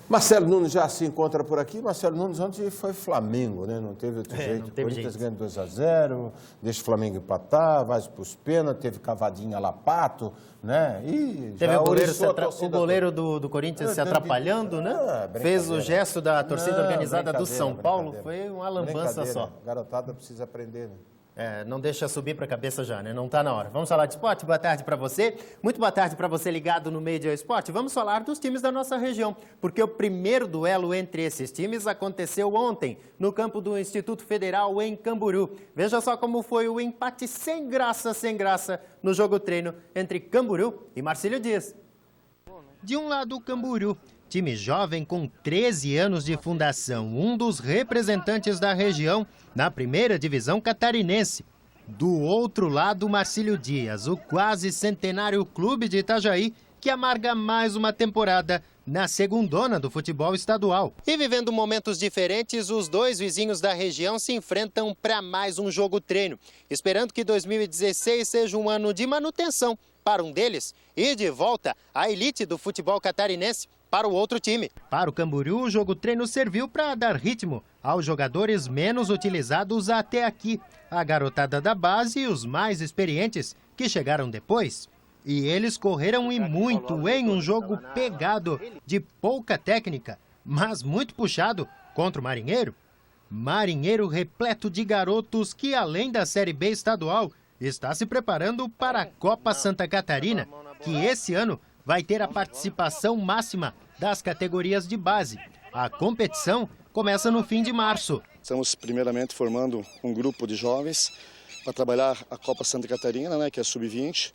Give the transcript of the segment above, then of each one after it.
Marcelo Nunes já se encontra por aqui. Marcelo Nunes ontem foi Flamengo, né? Não teve outro jeito. Não teve Corinthians jeito. ganha 2-0, deixa o Flamengo empatar, vai para os pênaltis, teve cavadinha lá, Pato, né? E teve já o goleiro, oriçou a torcida o goleiro do Corinthians se atrapalhando, né? Fez o gesto da torcida organizada do São Paulo. Foi uma lambança só. Garotada precisa aprender, né? Não deixa subir para a cabeça já, né? Não está na hora. Vamos falar de esporte? Boa tarde para você. Muito boa tarde para você ligado no Meio Dia Esporte. Vamos falar dos times da nossa região, porque o primeiro duelo entre esses times aconteceu ontem, no campo do Instituto Federal em Camboriú. Veja só como foi o empate sem graça, no jogo treino entre Camboriú e Marcílio Dias. De um lado, o Camboriú, time jovem com 13 anos de fundação, um dos representantes da região na primeira divisão catarinense. Do outro lado, Marcílio Dias, o quase centenário clube de Itajaí, que amarga mais uma temporada na segundona do futebol estadual. E vivendo momentos diferentes, os dois vizinhos da região se enfrentam para mais um jogo-treino, esperando que 2016 seja um ano de manutenção para um deles e de volta à elite do futebol catarinense para o outro time. Para o Camboriú, o jogo-treino serviu para dar ritmo aos jogadores menos utilizados até aqui, a garotada da base e os mais experientes que chegaram depois. E eles correram e muito em um jogo pegado, de pouca técnica, mas muito puxado contra o Marinheiro. Marinheiro repleto de garotos que, além da Série B estadual, está se preparando para a Copa Santa Catarina, que esse ano vai ter a participação máxima das categorias de base. A competição começa no fim de março. Estamos primeiramente formando um grupo de jovens para trabalhar a Copa Santa Catarina, né, que é sub-20,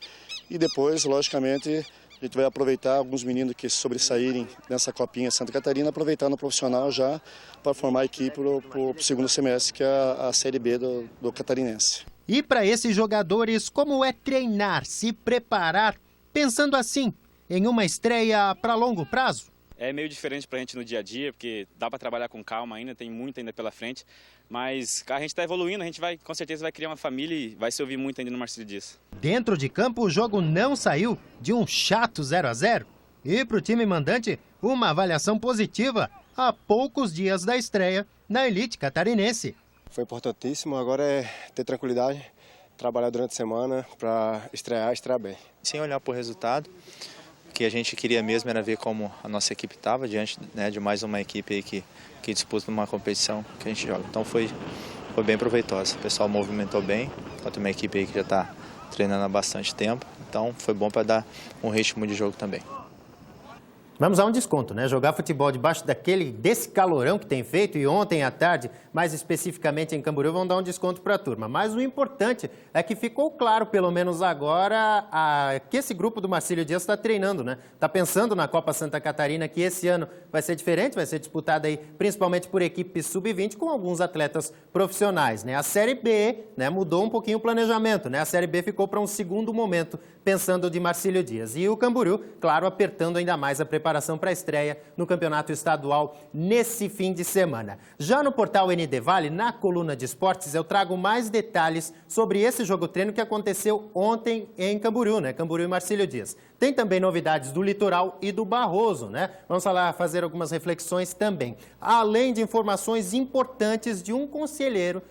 e depois, logicamente, a gente vai aproveitar alguns meninos que sobressaírem nessa Copinha Santa Catarina, aproveitar no profissional já para formar a equipe para o segundo semestre, que é a Série B do catarinense. E para esses jogadores, como é treinar, se preparar, pensando assim, em uma estreia para longo prazo? É meio diferente para a gente no dia a dia, porque dá para trabalhar com calma ainda, tem muito ainda pela frente, mas a gente está evoluindo, a gente vai, com certeza vai criar uma família e vai se ouvir muito ainda no Marcílio Dias. Dentro de campo, o jogo não saiu de um chato 0-0. E para o time mandante, uma avaliação positiva a poucos dias da estreia na elite catarinense. Foi importantíssimo, agora é ter tranquilidade, trabalhar durante a semana para estrear bem. Sem olhar para o resultado, o que a gente queria mesmo era ver como a nossa equipe estava diante, né, de mais uma equipe aí que disputa uma competição que a gente joga. Então foi bem proveitosa, o pessoal movimentou bem, tem uma equipe aí que já está treinando há bastante tempo, então foi bom para dar um ritmo de jogo também. Vamos a um desconto, né? Jogar futebol debaixo desse calorão que tem feito, e ontem à tarde, mais especificamente em Camboriú, vão dar um desconto para a turma. Mas o importante é que ficou claro, pelo menos agora, que esse grupo do Marcílio Dias está treinando, né? Está pensando na Copa Santa Catarina, que esse ano vai ser diferente, vai ser disputada aí principalmente por equipe sub-20 com alguns atletas profissionais, né? A Série B, né, mudou um pouquinho o planejamento, né? A Série B ficou para um segundo momento, pensando de Marcílio Dias. E o Camboriú, claro, apertando ainda mais a preparação para a estreia no Campeonato Estadual nesse fim de semana. Já no portal ND Vale, na coluna de esportes, eu trago mais detalhes sobre esse jogo-treino que aconteceu ontem em Camboriú, né? Camboriú e Marcílio Dias. Tem também novidades do Litoral e do Barroso, né? Vamos fazer algumas reflexões também. Além de informações importantes de um conselheiro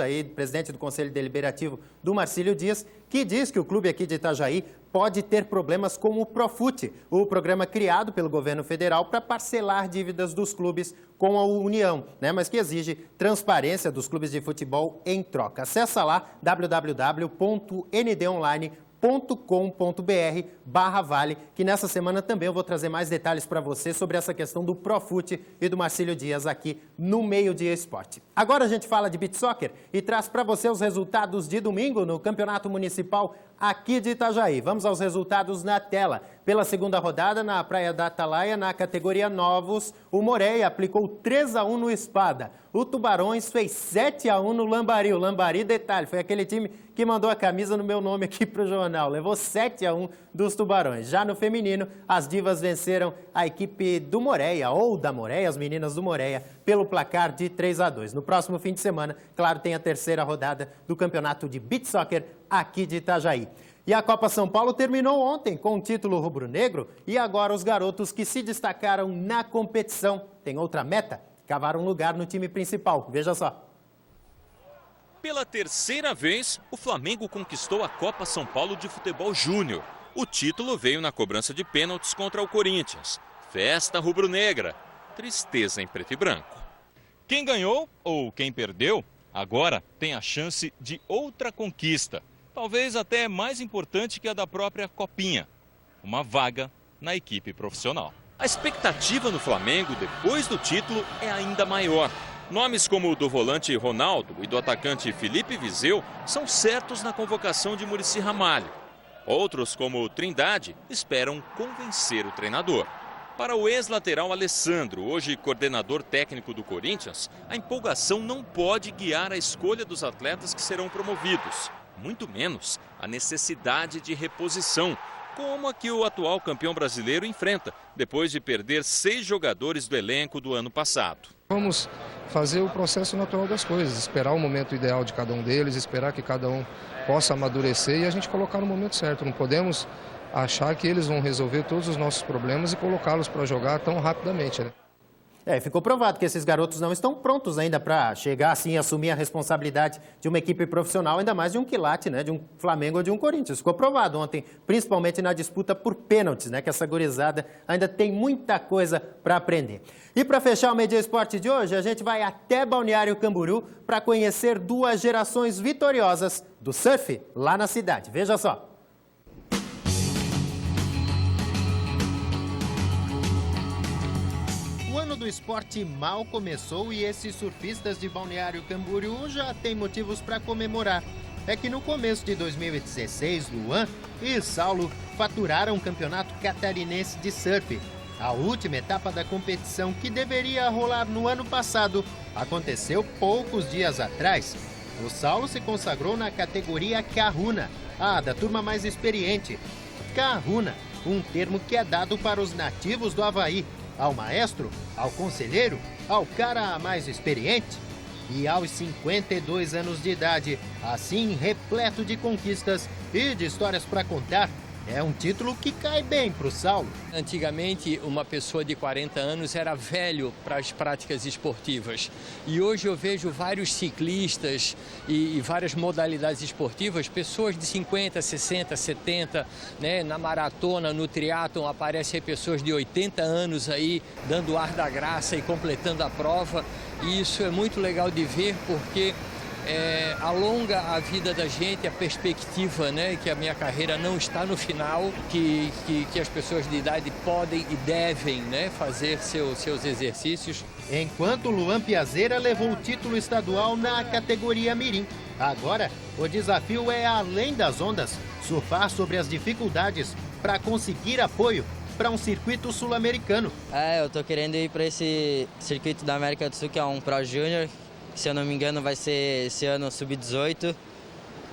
aí, presidente do Conselho Deliberativo do Marcílio Dias, que diz que o clube aqui de Itajaí pode ter problemas com o Profut, o programa criado pelo governo federal para parcelar dívidas dos clubes com a União, né? Mas que exige transparência dos clubes de futebol em troca. Acesse lá www.ndonline.com.br/vale, que nessa semana também eu vou trazer mais detalhes para você sobre essa questão do Profut e do Marcílio Dias aqui no Meio Dia Esporte. Agora a gente fala de beach soccer e traz para você os resultados de domingo no Campeonato Municipal aqui de Itajaí. Vamos aos resultados na tela. Pela segunda rodada, na Praia da Atalaia, na categoria novos, o Moreia aplicou 3-1 no Espada. O Tubarões fez 7-1 no Lambari. O Lambari, detalhe, foi aquele time que mandou a camisa no meu nome aqui para o jornal. Levou 7-1 dos Tubarões. Já no feminino, as Divas venceram a equipe do Moreia, ou da Moreia, as meninas do Moreia, pelo placar de 3-2. No próximo fim de semana, claro, tem a terceira rodada do Campeonato de Beach Soccer aqui de Itajaí. E a Copa São Paulo terminou ontem com o título rubro-negro e agora os garotos que se destacaram na competição têm outra meta, cavar um lugar no time principal. Veja só. Pela terceira vez, o Flamengo conquistou a Copa São Paulo de Futebol Júnior. O título veio na cobrança de pênaltis contra o Corinthians. Festa rubro-negra, tristeza em preto e branco. Quem ganhou ou quem perdeu, agora tem a chance de outra conquista. Talvez até mais importante que a da própria Copinha. Uma vaga na equipe profissional. A expectativa no Flamengo depois do título é ainda maior. Nomes como o do volante Ronaldo e do atacante Felipe Viseu são certos na convocação de Muricy Ramalho. Outros, como o Trindade, esperam convencer o treinador. Para o ex-lateral Alessandro, hoje coordenador técnico do Corinthians, a empolgação não pode guiar a escolha dos atletas que serão promovidos. Muito menos a necessidade de reposição, como a que o atual campeão brasileiro enfrenta, depois de perder 6 jogadores do elenco do ano passado. Vamos fazer o processo natural das coisas, esperar o momento ideal de cada um deles, esperar que cada um possa amadurecer e a gente colocar no momento certo. Não podemos achar que eles vão resolver todos os nossos problemas e colocá-los para jogar tão rapidamente, né? Ficou provado que esses garotos não estão prontos ainda para chegar assim e assumir a responsabilidade de uma equipe profissional, ainda mais de um quilate, né, de um Flamengo ou de um Corinthians. Ficou provado ontem, principalmente na disputa por pênaltis, né, que essa gurizada ainda tem muita coisa para aprender. E para fechar o Media Esporte de hoje, a gente vai até Balneário Camboriú para conhecer 2 gerações vitoriosas do surf lá na cidade. Veja só. O ano do esporte mal começou e esses surfistas de Balneário Camboriú já têm motivos para comemorar. É que no começo de 2016, Luan e Saulo faturaram o Campeonato Catarinense de Surf. A última etapa da competição, que deveria rolar no ano passado, aconteceu poucos dias atrás. O Saulo se consagrou na categoria Kahuna, a da turma mais experiente. Kahuna, um termo que é dado para os nativos do Havaí, ao maestro, ao conselheiro, ao cara mais experiente. E aos 52 anos de idade, assim repleto de conquistas e de histórias para contar, é um título que cai bem para o Saulo. Antigamente, uma pessoa de 40 anos era velho para as práticas esportivas. E hoje eu vejo vários ciclistas e várias modalidades esportivas, pessoas de 50, 60, 70, né? Na maratona, no triatlon, aparecem pessoas de 80 anos aí, dando ar da graça e completando a prova. E isso é muito legal de ver, porque alonga a vida da gente, a perspectiva, né, que a minha carreira não está no final, que as pessoas de idade podem e devem, né, fazer seus exercícios. Enquanto Luan Piazeira levou o título estadual na categoria Mirim. Agora, o desafio é além das ondas, surfar sobre as dificuldades para conseguir apoio para um circuito sul-americano. Eu tô querendo ir para esse circuito da América do Sul, que é um Pro Júnior. Se eu não me engano, vai ser esse ano Sub-18,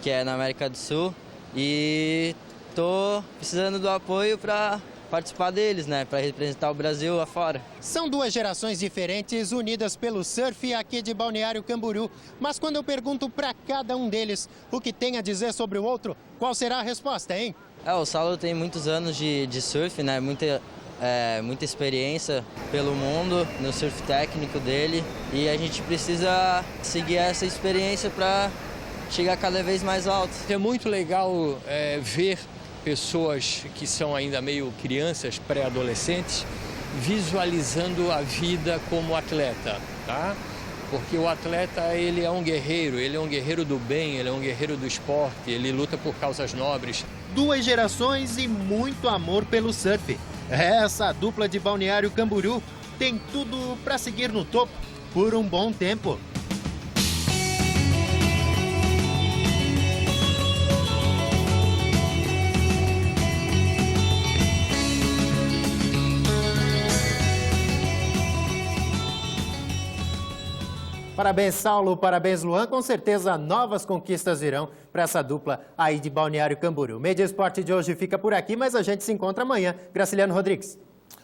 que é na América do Sul. E tô precisando do apoio para participar deles, né? Para representar o Brasil afora. São 2 gerações diferentes unidas pelo surf aqui de Balneário Camboriú. Mas quando eu pergunto para cada um deles o que tem a dizer sobre o outro, qual será a resposta, hein? O Saulo tem muitos anos de surf, né? Muita experiência pelo mundo no surf técnico dele e a gente precisa seguir essa experiência para chegar cada vez mais alto. É muito legal ver pessoas que são ainda meio crianças, pré-adolescentes, visualizando a vida como atleta, tá? Porque o atleta, ele é um guerreiro do bem, ele é um guerreiro do esporte, ele luta por causas nobres. 2 gerações e muito amor pelo surf. Essa dupla de Balneário Camboriú tem tudo para seguir no topo por um bom tempo. Parabéns, Saulo, parabéns, Luan. Com certeza novas conquistas virão para essa dupla aí de Balneário Camboriú. O Media Esporte de hoje fica por aqui, mas a gente se encontra amanhã. Graciliano Rodrigues.